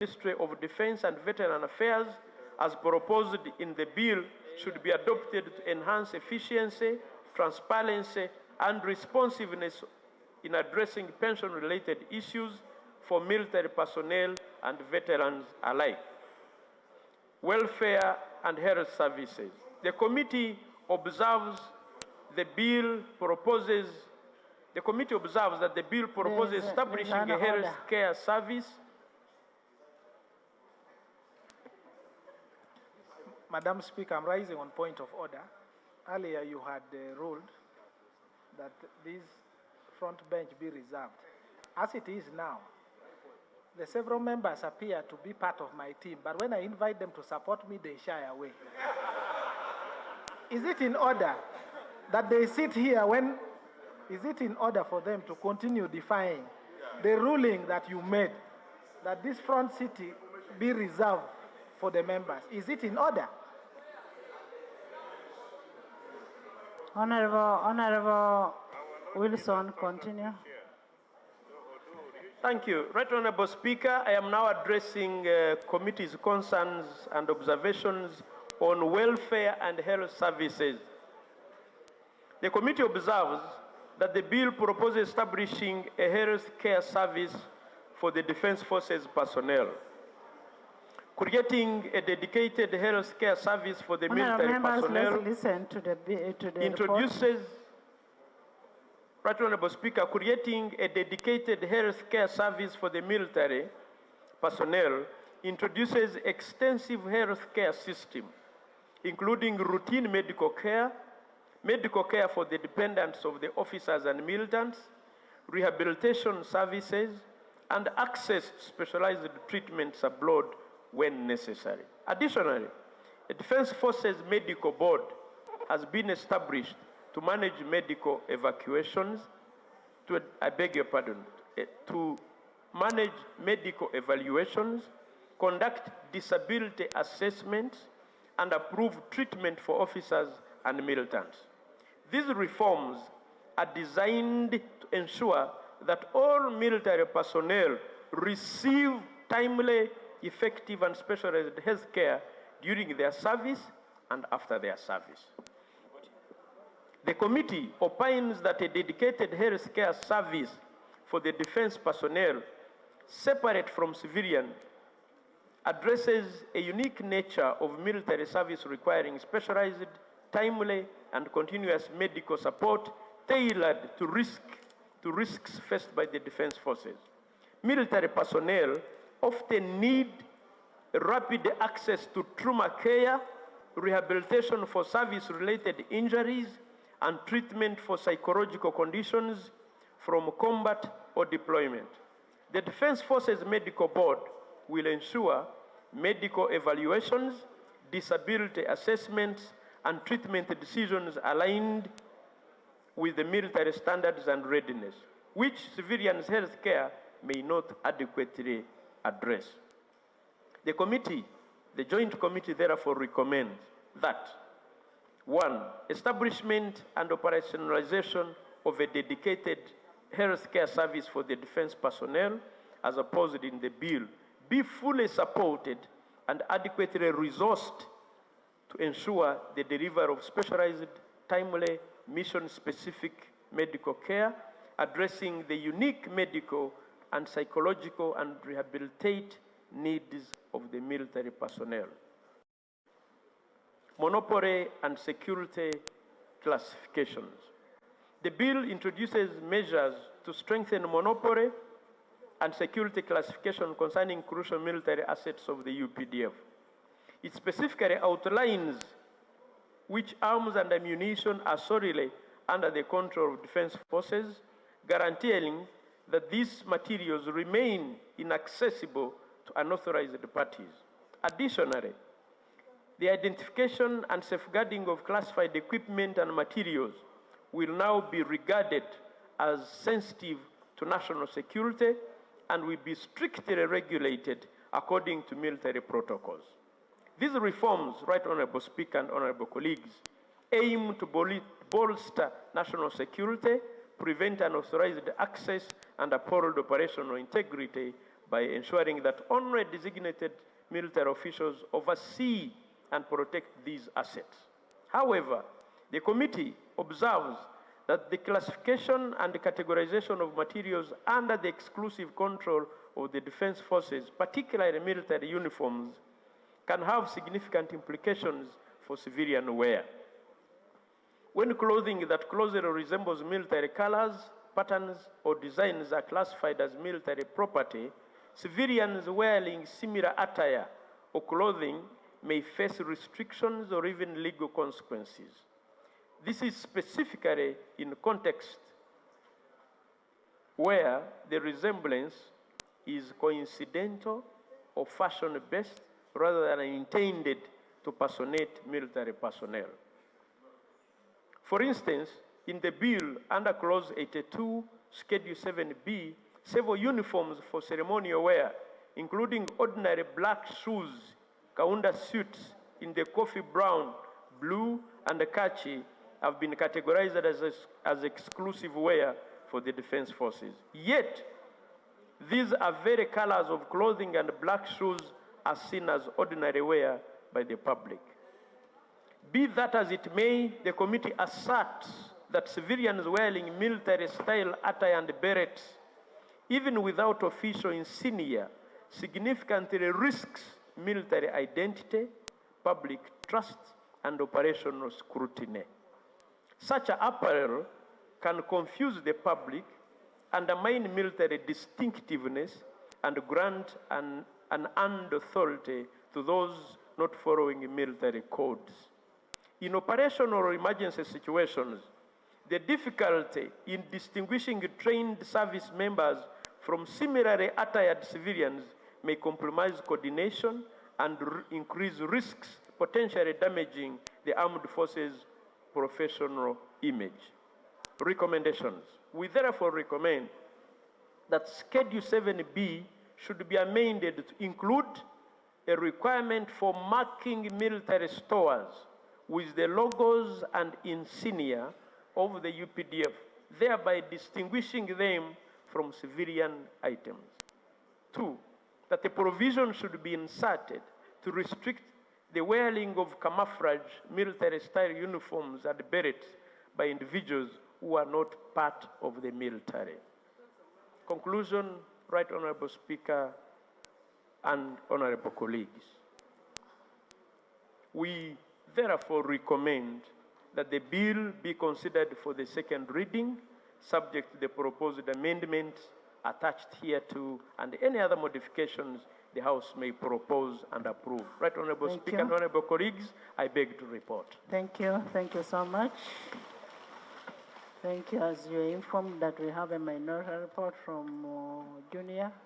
Ministry of Defense and Veteran Affairs, as proposed in the bill, should be adopted to enhance efficiency, transparency, and responsiveness in addressing pension-related issues for military personnel and veterans alike. Welfare and health services. The committee observes that the bill proposes establishing a health care service. Madam Speaker, I'm rising on point of order. Earlier you had ruled that this front bench be reserved. As it is now, the several members appear to be part of my team, but when I invite them to support me, they shy away. Is it in order that they sit here when, is it in order for them to continue defying the ruling that you made, that this front city be reserved for the members? Is it in order? Honorable Wilson, continue. Thank you. Right Honorable Speaker, I am now addressing committee's concerns and observations on welfare and health services. The committee observes that the bill proposes establishing a health care service for the Defense Forces personnel, creating a dedicated health care service for the military personnel, let's listen to the introduces report. Right Honorable Speaker, creating a dedicated health care service for the military personnel introduces extensive health care system, including routine medical care for the dependents of the officers and militants, rehabilitation services, and access to specialized treatments abroad when necessary. Additionally, a Defense Forces Medical Board has been established to manage medical evacuations, to manage medical evaluations, conduct disability assessments, and approve treatment for officers and militants. These reforms are designed to ensure that all military personnel receive timely, effective, and specialized health care during their service and after their service. The committee opines that a dedicated health care service for the defense personnel, separate from civilian, addresses a unique nature of military service requiring specialized, timely, and continuous medical support tailored to risks faced by the defense forces. Military personnel often need rapid access to trauma care, rehabilitation for service-related injuries, and treatment for psychological conditions from combat or deployment. The Defense Forces Medical Board will ensure medical evaluations, disability assessments, and treatment decisions aligned with the military standards and readiness, which civilians' health care may not adequately address. The Joint Committee therefore recommends that 1. Establishment and operationalization of a dedicated health care service for the defense personnel, as opposed in the bill, be fully supported and adequately resourced to ensure the delivery of specialized, timely, mission-specific medical care, addressing the unique medical and psychological and rehabilitative needs of the military personnel. Monopoly and security classifications. The bill introduces measures to strengthen monopoly and security classification concerning crucial military assets of the UPDF. It specifically outlines which arms and ammunition are solely under the control of defense forces, guaranteeing that these materials remain inaccessible to unauthorized parties. Additionally, the identification and safeguarding of classified equipment and materials will now be regarded as sensitive to national security and will be strictly regulated according to military protocols. These reforms, Right Honorable Speaker and Honorable colleagues, aim to bolster national security, prevent unauthorized access, and uphold operational integrity by ensuring that only designated military officials oversee and protect these assets. However, the committee observes that the classification and categorization of materials under the exclusive control of the defense forces, particularly military uniforms, can have significant implications for civilian wear. When clothing that closely resembles military colors, patterns, or designs are classified as military property, civilians wearing similar attire or clothing may face restrictions or even legal consequences. This is specifically in context where the resemblance is coincidental or fashion-based rather than intended to personate military personnel. For instance, in the bill under Clause 82, Schedule 7B, several uniforms for ceremonial wear, including ordinary black shoes, kaunda suits in the coffee brown, blue, and khaki, have been categorized as exclusive wear for the defense forces. Yet, these are very colors of clothing and black shoes are seen as ordinary wear by the public. Be that as it may, the committee asserts that civilians wearing military-style attire and berets, even without official insignia, significantly risks military identity, public trust, and operational scrutiny. Such apparel can confuse the public, undermine military distinctiveness, and grant an earned authority to those not following military codes. In operational or emergency situations, the difficulty in distinguishing trained service members from similarly attired civilians may compromise coordination and increase risks, potentially damaging the armed forces' professional image. Recommendations. We therefore recommend that Schedule 7B should be amended to include a requirement for marking military stores with the logos and insignia of the UPDF, thereby distinguishing them from civilian items. 2, that a provision should be inserted to restrict the wearing of camouflage military-style uniforms and berets by individuals who are not part of the military. Conclusion, Right Honorable Speaker and honorable colleagues. We therefore recommend that the bill be considered for the second reading, subject to the proposed amendments attached hereto and any other modifications the House may propose and approve. Right Honorable Speaker and honorable colleagues, I beg to report. Thank you. Thank you so much. Thank you. As you're informed that we have a minority report from Junior.